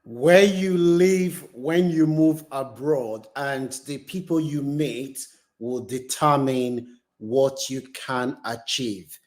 Where you live when you move abroad and the people you meet will determine what you can achieve.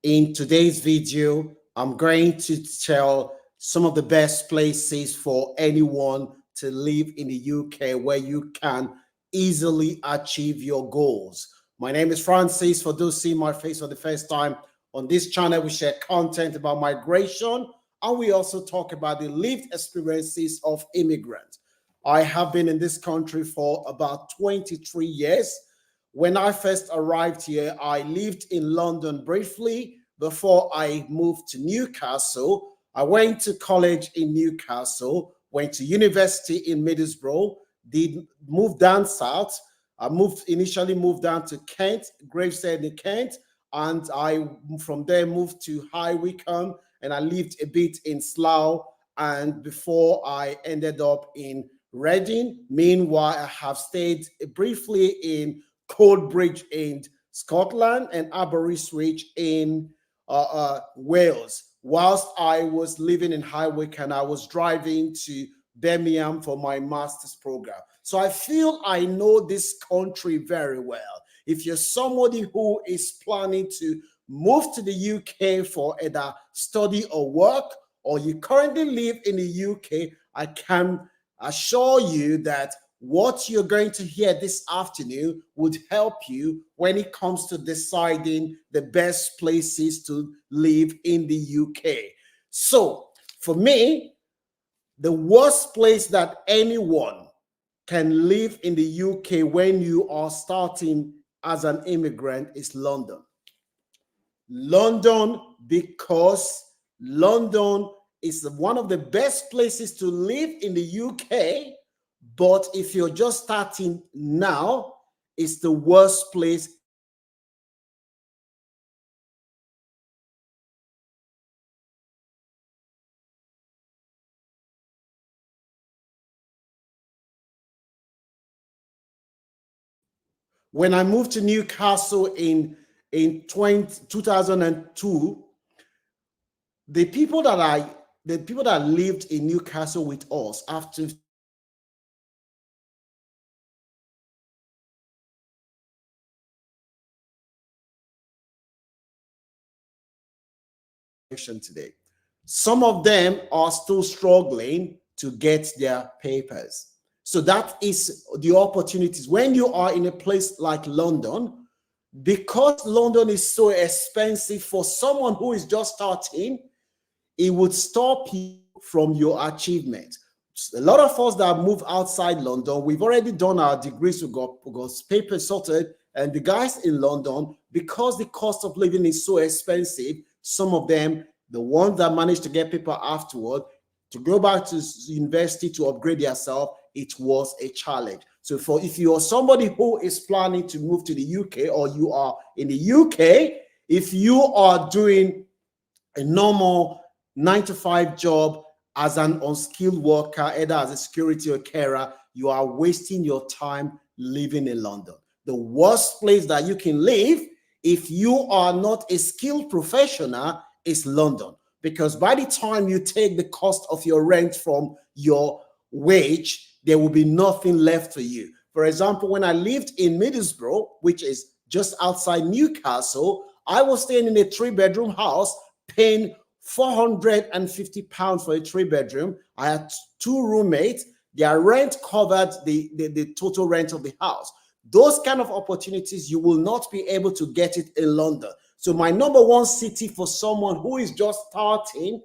In today's video, I'm going to tell some of the best places for anyone to live in the UK where you can easily achieve your goals. My name is Francis. For those seeing my face for the first time on this channel, we share content about migration and we also talk about the lived experiences of immigrants. I have been in this country for about 23 years. When I first arrived here, I lived in London briefly before I moved to Newcastle. I went to college in Newcastle, went to university in Middlesbrough, did move down south. I initially moved down to Kent, Gravesend in Kent, and I from there moved to High Wycombe, and I lived a bit in Slough, and before I ended up in Reading. Meanwhile, I have stayed briefly in Coldbridge in Scotland and Aberystwyth in Wales. Whilst I was living in High Wycombe, I was driving to Birmingham for my master's program. So I feel I know this country very well. If you're somebody who is planning to move to the UK for either study or work, or you currently live in the UK, I can assure you that what you're going to hear this afternoon would help you when it comes to deciding the best places to live in the UK. So, for me, the worst place that anyone can live in the UK when you are starting as an immigrant is London. London, because London is one of the best places to live in the UK. But if you're just starting now, it's the worst place. When I moved to Newcastle in 2002, the people that lived in Newcastle with us after today, some of them are still struggling to get their papers. So that is the opportunities when you are in a place like London, because London is so expensive for someone who is just starting. It would stop you from your achievement. A lot of us that move outside London, we've already done our degrees, we got papers sorted, and the guys in London, because the cost of living is so expensive, some of them, the ones that managed to get paper afterward, to go back to university to upgrade yourself, it was a challenge. So if you are somebody who is planning to move to the UK, or you are in the UK, if you are doing a normal 9 to 5 job as an unskilled worker, either as a security or carer, you are wasting your time living in London. The worst place that you can live if you are not a skilled professional is London, because by the time you take the cost of your rent from your wage, there will be nothing left for you. For example, when I lived in Middlesbrough, which is just outside Newcastle, I was staying in a 3-bedroom house, paying £450 for a 3-bedroom. I had 2 roommates. Their rent covered the total rent of the house. Those kind of opportunities, you will not be able to get it in London. So my number one city for someone who is just starting,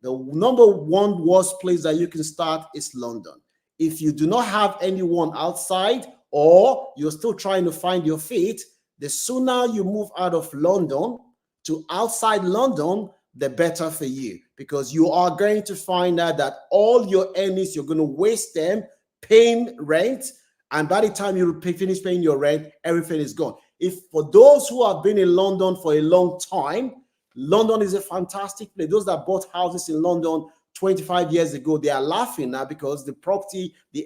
the number one worst place that you can start is London. If you do not have anyone outside, or you're still trying to find your feet, the sooner you move out of London to outside London, the better for you, because you are going to find out that all your earnings, you're going to waste them paying rent, and by the time you finish paying your rent, everything is gone. If for those who have been in London for a long time, London is a fantastic place. Those that bought houses in London 25 years ago, they are laughing now because the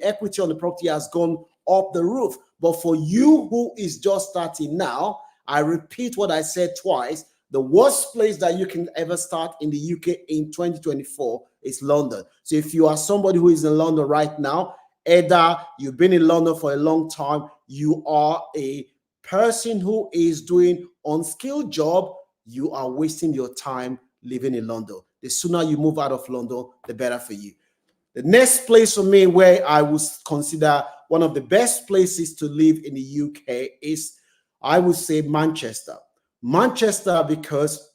equity on the property has gone up the roof. But for you who is just starting now, I repeat what I said twice, the worst place that you can ever start in the UK in 2024 is London. So if you are somebody who is in London right now, either you've been in London for a long time, you are a person who is doing unskilled job, you are wasting your time living in London. The sooner you move out of London, the better for you. The next place for me where I would consider one of the best places to live in the UK is, I would say, Manchester. Manchester because,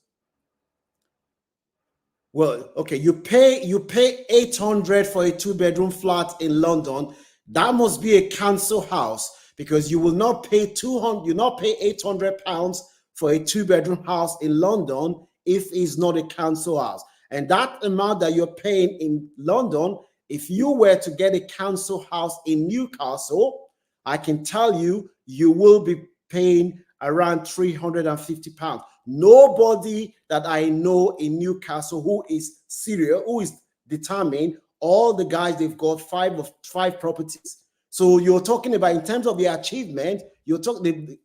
well, okay, you pay 800 for a two-bedroom flat in London. That must be a council house, because you will not pay 200, you not pay 800 pounds for a two-bedroom house in London if it's not a council house. And that amount that you're paying in London, if you were to get a council house in Newcastle, I can tell you, you will be paying around 350 pounds. Nobody that I know in Newcastle who is serious, who is determined, all the guys, they've got five properties. So you're talking about, in terms of the achievement, you're talking the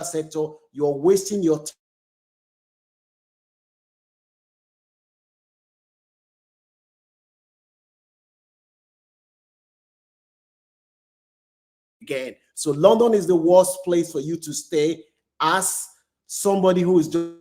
sector, you're wasting your time. Again, so London is the worst place for you to stay as somebody who is just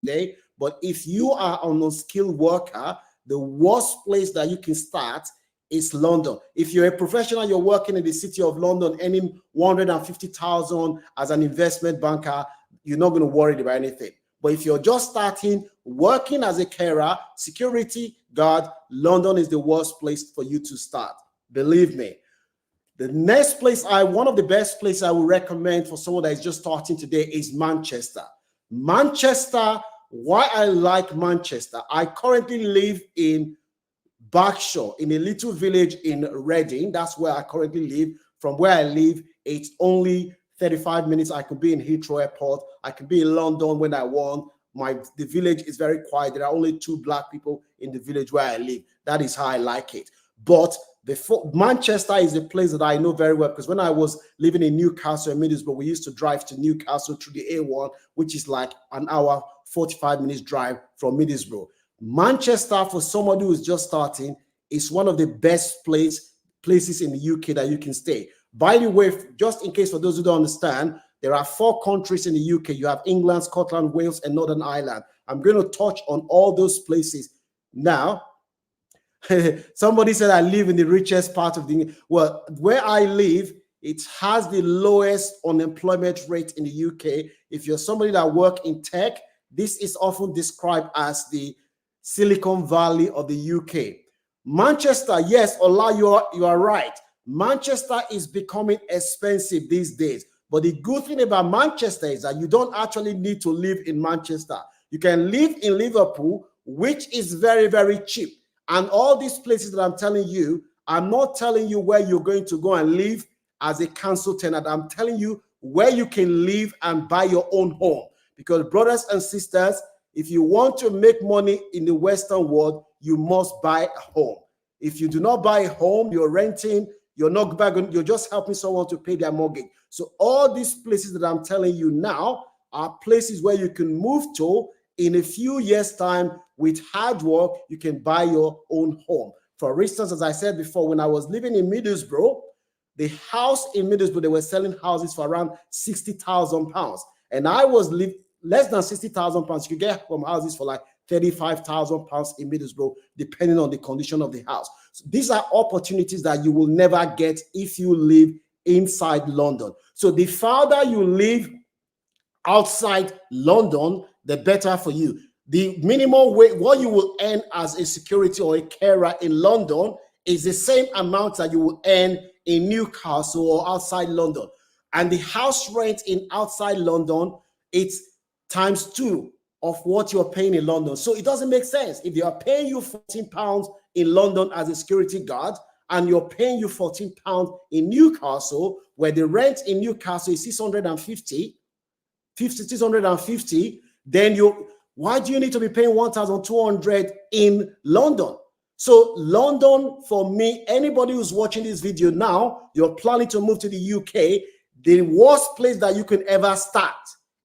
day. But if you are an unskilled worker, the worst place that you can start is London. If you're a professional, you're working in the city of London, earning 150,000 as an investment banker, you're not going to worry about anything. But if you're just starting, working as a carer, security guard, London is the worst place for you to start. Believe me. The next place, one of the best places I would recommend for someone that is just starting today is Manchester. Manchester, why I like Manchester, I currently live in Berkshire, in a little village in Reading. That's where I currently live. From where I live, it's only 35 minutes. I could be in Heathrow Airport. I could be in London when I want. The village is very quiet. There are only 2 black people in the village where I live. That is how I like it. But Manchester is a place that I know very well, because when I was living in Newcastle and Middlesbrough, we used to drive to Newcastle through the A1, which is like an hour, 45 minutes drive from Middlesbrough. Manchester, for somebody who is just starting, is one of the best places in the UK that you can stay. By the way, just in case for those who don't understand, there are 4 countries in the UK. You have England, Scotland, Wales, and Northern Ireland. I'm going to touch on all those places now. Somebody said I live in the richest part of the, well, where I live, it has the lowest unemployment rate in the UK. If you're somebody that works in tech, this is often described as the Silicon Valley of the UK. Manchester, yes, Ola, you are right. Manchester is becoming expensive these days. But the good thing about Manchester is that you don't actually need to live in Manchester. You can live in Liverpool, which is very, very cheap. And all these places that I'm telling you, I'm not telling you where you're going to go and live as a council tenant. I'm telling you where you can live and buy your own home. Because brothers and sisters, if you want to make money in the Western world, you must buy a home. If you do not buy a home, you're renting, you're just helping someone to pay their mortgage. So all these places that I'm telling you now are places where you can move to in a few years' time. With hard work, you can buy your own home. For instance, as I said before, when I was living in Middlesbrough, the house in Middlesbrough, they were selling houses for around 60,000 pounds. And I was living less than 60,000 pounds. You could get from houses for like 35,000 pounds in Middlesbrough, depending on the condition of the house. So these are opportunities that you will never get if you live inside London. So the farther you live outside London, the better for you. The minimum wage, what you will earn as a security or a carer in London, is the same amount that you will earn in Newcastle or outside London. And the house rent in outside London, it's ×2 of what you're paying in London. So it doesn't make sense. If they are paying you £14 in London as a security guard, and you're paying you £14 in Newcastle, where the rent in Newcastle is 650, then why do you need to be paying 1,200 in London? So London, for me, anybody who's watching this video now, you're planning to move to the UK, the worst place that you can ever start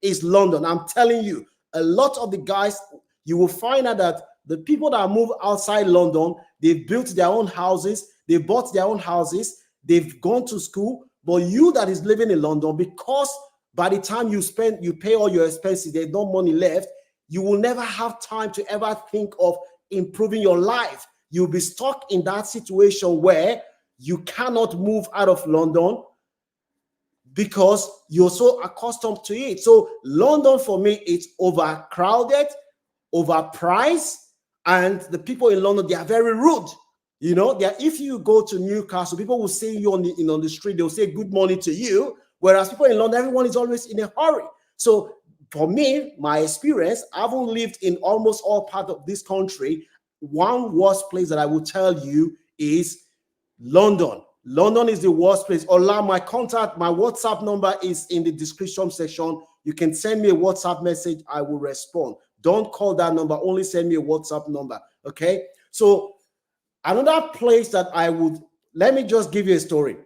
is London. I'm telling you, a lot of the guys, you will find out that the people that move outside London, they've built their own houses, they bought their own houses, they've gone to school. But you that is living in London, because by the time you pay all your expenses, there's no money left, you will never have time to ever think of improving your life. You'll be stuck in that situation where you cannot move out of London because you're so accustomed to it. So London, for me, it's overcrowded, overpriced, and the people in London, they are very rude. You know, if you go to Newcastle, people will say you on the street, they'll say good morning to you, whereas people in London, everyone is always in a hurry. So for me, my experience, I haven't lived in almost all parts of this country. One worst place that I will tell you is London. London is the worst place. Ola, my WhatsApp number is in the description section. You can send me a WhatsApp message. I will respond. Don't call that number. Only send me a WhatsApp number. Okay. So another place that let me just give you a story.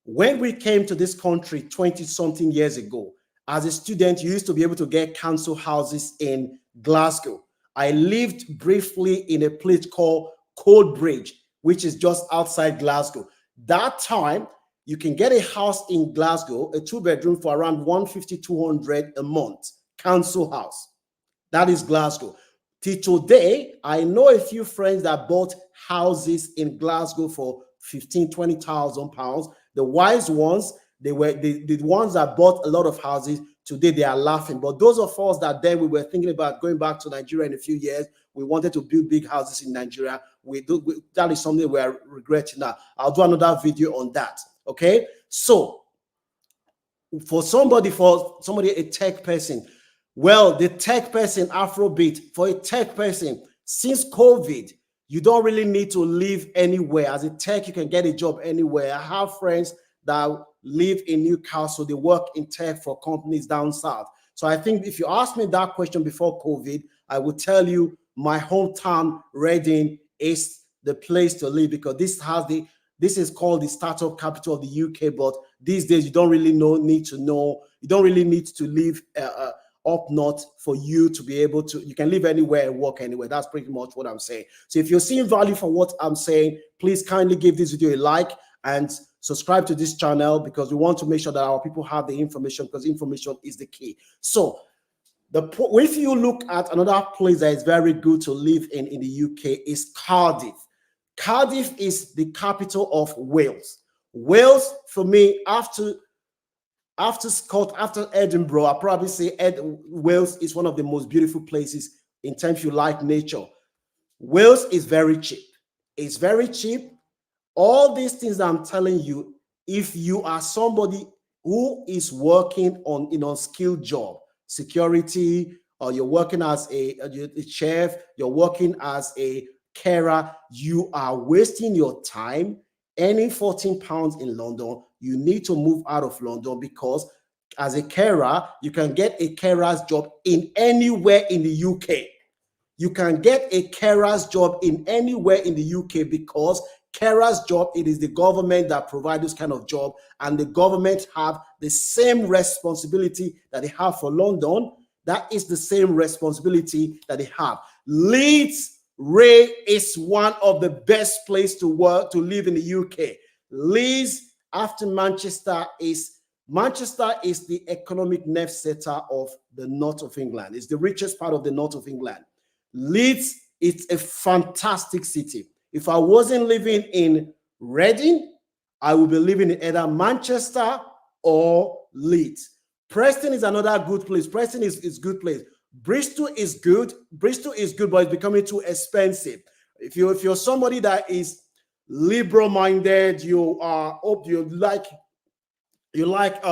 When we came to this country 20-something years ago, as a student, you used to be able to get council houses in Glasgow. I lived briefly in a place called Coldbridge, which is just outside Glasgow. That time, you can get a house in Glasgow, a 2-bedroom, for around 150, 200 a month, council house. That is Glasgow. Till today, I know a few friends that bought houses in Glasgow for 15,000, 20,000 pounds. The wise ones, they were the ones that bought a lot of houses. Today they are laughing. But those of us that then we were thinking about going back to Nigeria in a few years, we wanted to build big houses in Nigeria. That is something we are regretting now. I'll do another video on that. Okay. So for somebody, a tech person, well, the tech person, Afrobeat, for a tech person, since COVID, you don't really need to live anywhere. As a tech, you can get a job anywhere. I have friends that live in Newcastle. They work in tech for companies down south. So I think if you ask me that question before COVID, I would tell you my hometown, Reading, is the place to live, because this is called the startup capital of the UK. But these days, you don't really need to live up north for you to be able to, you can live anywhere and work anywhere. That's pretty much what I'm saying. So if you're seeing value for what I'm saying, please kindly give this video a like and subscribe to this channel, because we want to make sure that our people have the information, because information is the key. So if you look at another place that is very good to live in the UK is Cardiff. Cardiff is the capital of Wales. Wales, for me, after Edinburgh, I probably say Wales is one of the most beautiful places in terms you like nature. Wales is very cheap. It's very cheap. All these things that I'm telling you, if you are somebody who is working on an unskilled job, security, or you're working as a chef, you're working as a carer, you are wasting your time. Earning £14 in London, you need to move out of London, because as a carer, you can get a carer's job in anywhere in the UK. You can get a carer's job in anywhere in the UK, because carer's job, it is the government that provides this kind of job, and the government have the same responsibility that they have for London. That is the same responsibility that they have. Leeds Ray is one of the best places to live in the UK. Leeds, after Manchester is the economic nerve center of the north of England. It's the richest part of the north of England. Leeds is a fantastic city. If I wasn't living in Reading, I would be living in either Manchester or Leeds. Preston is another good place. Preston is a good place. Bristol is good. Bristol is good, but it's becoming too expensive. If you're somebody that is liberal-minded, you like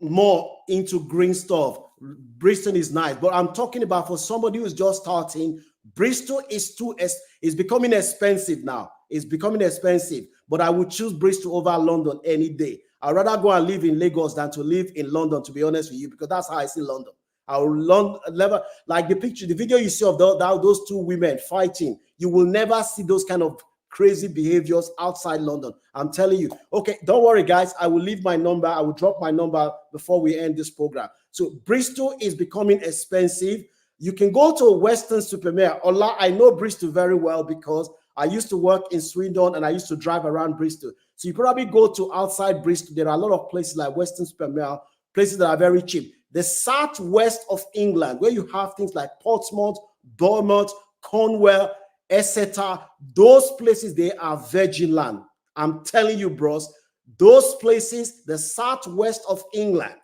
more into green stuff, Bristol is nice. But I'm talking about for somebody who's just starting, Bristol is becoming expensive now. It's becoming expensive, but I would choose Bristol over London any day. I'd rather go and live in Lagos than to live in London, to be honest with you, because that's how I see London. I will never, like the video you see of those two women fighting. You will never see those kind of crazy behaviors outside London. I'm telling you. Okay, don't worry, guys. I will leave my number. I will drop my number before we end this program. So Bristol is becoming expensive. You can go to a Western Supermare. I know Bristol very well because I used to work in Swindon and I used to drive around Bristol. So you probably go to outside Bristol. There are a lot of places like Western Supermare, places that are very cheap. The southwest of England, where you have things like Portsmouth, Bournemouth, Cornwall, etc., those places, they are virgin land. I'm telling you, bros, those places, the southwest of England,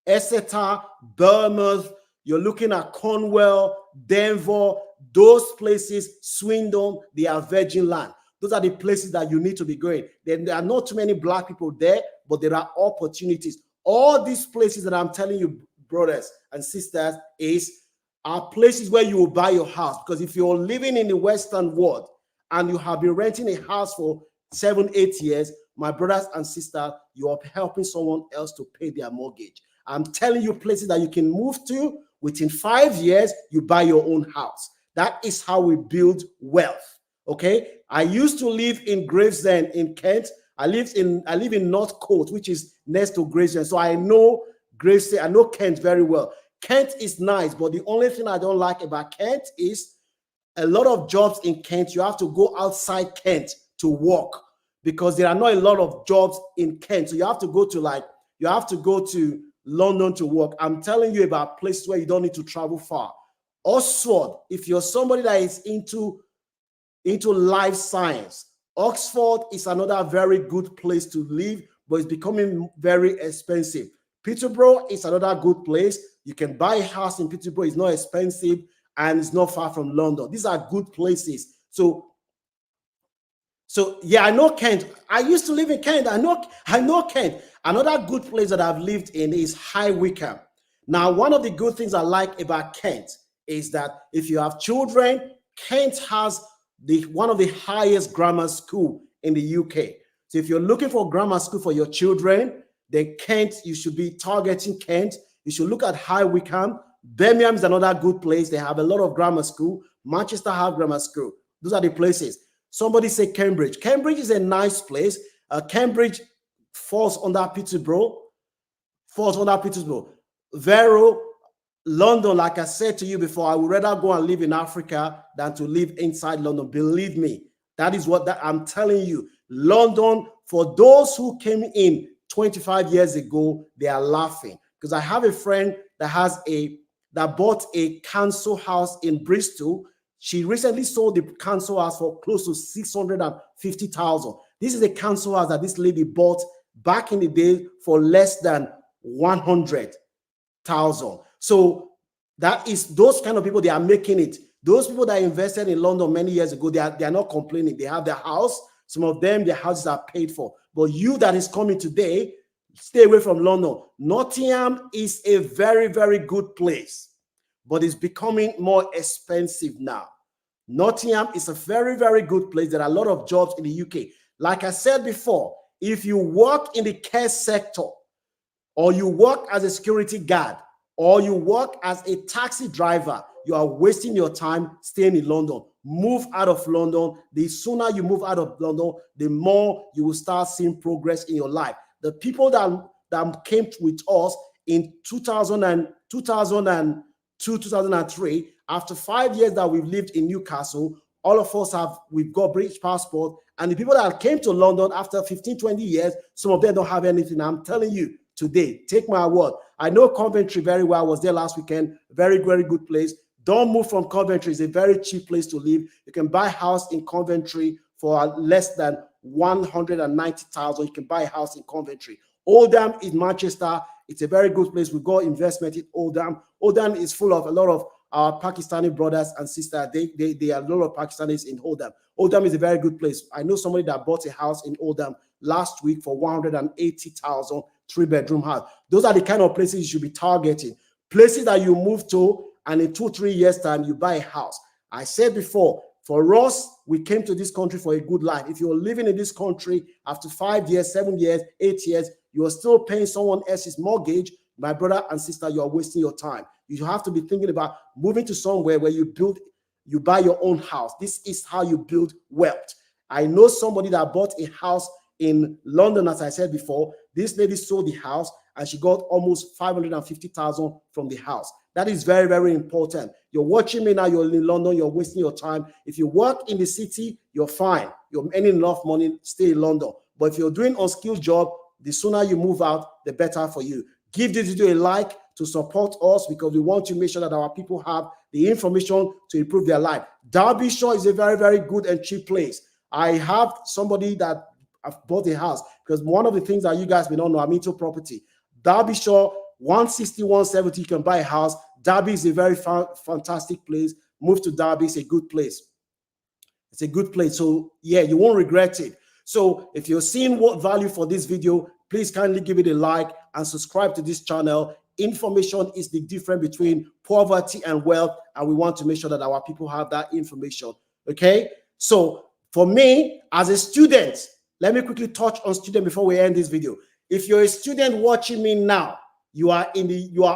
Exeter, Bournemouth, you're looking at Cornwall, Denver, those places, Swindon, they are virgin land. Those are the places that you need to be going. There are not too many black people there, but there are opportunities. All these places that I'm telling you, brothers and sisters, are places where you will buy your house. Because if you're living in the Western world and you have been renting a house for 7-8 years, my brothers and sisters, you are helping someone else to pay their mortgage. I'm telling you places that you can move to. Within 5 years, you buy your own house. That is how we build wealth. Okay. I used to live in Gravesend in Kent. I live in North Coast, which is next to Gravesend. So I know Gravesend, I know Kent very well. Kent is nice, but the only thing I don't like about Kent is a lot of jobs in Kent. You have to go outside Kent to work because there are not a lot of jobs in Kent. So you have to go to London to work. I'm telling you about places where you don't need to travel far. Oxford, if you're somebody that is into life science, Oxford is another very good place to live, but it's becoming very expensive. Peterborough is another good place. You can buy a house in Peterborough. It's not expensive and it's not far from London. These are good places. So yeah, I know Kent. I used to live in Kent. I know Kent. Another good place that I've lived in is High Wycombe. Now, one of the good things I like about Kent is that if you have children, Kent has one of the highest grammar school in the UK. So if you're looking for grammar school for your children, then Kent, you should be targeting Kent. You should look at High Wycombe. Birmingham is another good place. They have a lot of grammar school. Manchester have grammar school. Those are the places. Somebody say Cambridge. Cambridge is a nice place. Cambridge falls under Peterborough. Vero, London, like I said to you before, I would rather go and live in Africa than to live inside London. Believe me, that is what I'm telling you. London, for those who came in 25 years ago, they are laughing. Because I have a friend that bought a council house in Bristol. She recently sold the council house for close to 650,000. This is a council house that this lady bought back in the day for less than 100,000. So that is those kind of people, they are making it. Those people that invested in London many years ago, they are not complaining. They have their house. Some of them, their houses are paid for. But you that is coming today, stay away from London. Nottingham is a very, very good place, but it's becoming more expensive now. Nottingham is a very, very good place. There are a lot of jobs in the UK. Like I said before, if you work in the care sector, or you work as a security guard, or you work as a taxi driver, you are wasting your time staying in London. Move out of London. The sooner you move out of London, the more you will start seeing progress in your life. The people that came with us in 2002, 2003, after 5 years that we've lived in Newcastle, all of us we've got British passport. And the people that came to London after 15, 20 years, some of them don't have anything. I'm telling you today, take my word. I know Coventry very well. I was there last weekend. Very, very good place. Don't move from Coventry. It's a very cheap place to live. You can buy a house in Coventry for less than 190,000. You can buy a house in Coventry. Oldham is Manchester. It's a very good place. We got investment in Oldham. Oldham is full of a lot of our Pakistani brothers and sisters. They are a lot of Pakistanis in Oldham. Oldham is a very good place. I know somebody that bought a house in Oldham last week for 180,000, 3-bedroom house. Those are the kind of places you should be targeting. Places that you move to, and in 2-3 years' time, you buy a house. I said before, for us, we came to this country for a good life. If you're living in this country after 5 years, 7 years, 8 years, you are still paying someone else's mortgage, my brother and sister, you are wasting your time. You have to be thinking about moving to somewhere where you buy your own house. This is how you build wealth. I know somebody that bought a house in London, as I said before. This lady sold the house and she got almost 550,000 from the house. That is very, very important. You're watching me now, you're in London, you're wasting your time. If you work in the city, you're fine. You're earning enough money, stay in London. But if you're doing an unskilled job, the sooner you move out, the better for you. Give this video a like to support us because we want to make sure that our people have the information to improve their life. Derbyshire is a very, very good and cheap place. I have somebody that I've bought a house because one of the things that you guys may not know, I'm into property. Derbyshire, 160, 170, you can buy a house. Derby is a very fantastic place. Move to Derby, it's a good place. It's a good place. So yeah, you won't regret it. So if you're seeing what value for this video, please kindly give it a like and subscribe to this channel. Information is the difference between poverty and wealth, and we want to make sure that our people have that information. Okay, so for me as a student, let me quickly touch on student before we end this video. If you're a student watching me now, you are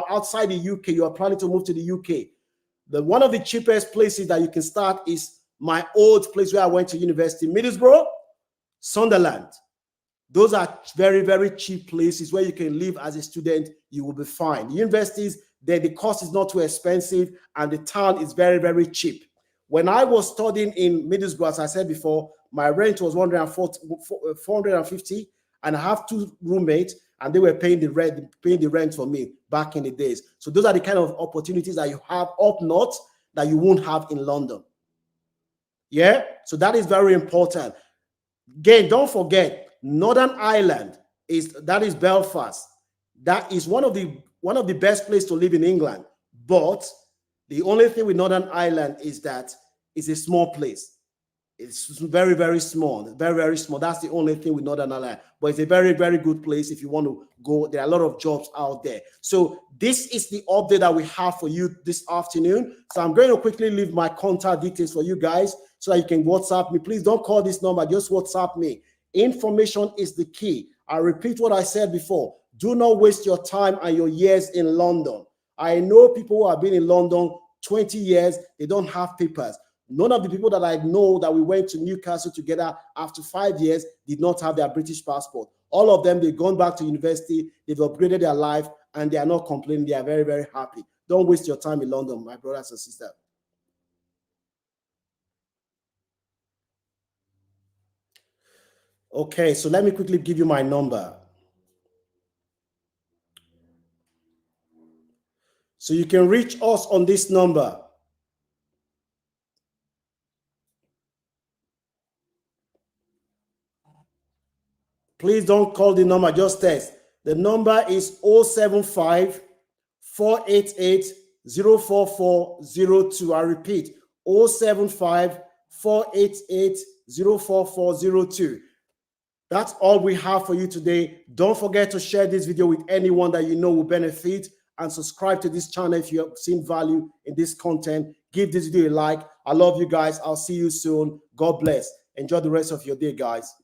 outside the UK, you are planning to move to the UK. One of the cheapest places that you can start is my old place where I went to university, Middlesbrough, Sunderland. Those are very, very cheap places where you can live as a student. You will be fine. The universities, the cost is not too expensive and the town is very, very cheap. When I was studying in Middlesbrough, as I said before, my rent was 450, and I have 2 roommates, and they were paying the rent for me back in the days. So those are the kind of opportunities that you have up north that you won't have in London. Yeah, so that is very important. Again, don't forget, Northern Ireland is Belfast. That is one of the best places to live in England. But the only thing with Northern Ireland is that it's a small place. It's very, very small. Very, very small. That's the only thing with Northern Ireland. But it's a very, very good place if you want to go. There are a lot of jobs out there. So this is the update that we have for you this afternoon. So I'm going to quickly leave my contact details for you guys so that you can WhatsApp me. Please don't call this number. Just WhatsApp me. Information is the key. I repeat what I said before. Do not waste your time and your years in London. I know people who have been in London 20 years. They don't have papers. None of the people that I know that we went to Newcastle together after 5 years did not have their British passport. All of them, they've gone back to university, they've upgraded their life, and they are not complaining. They are very, very happy. Don't waste your time in London, my brothers and sisters. Okay, so let me quickly give you my number. So you can reach us on this number. Please don't call the number, just text. The number is 075 488 04402. I repeat, 075 488 04402. That's all we have for you today. Don't forget to share this video with anyone that you know will benefit, and subscribe to this channel if you have seen value in this content. Give this video a like. I love you guys. I'll see you soon. God bless. Enjoy the rest of your day, guys.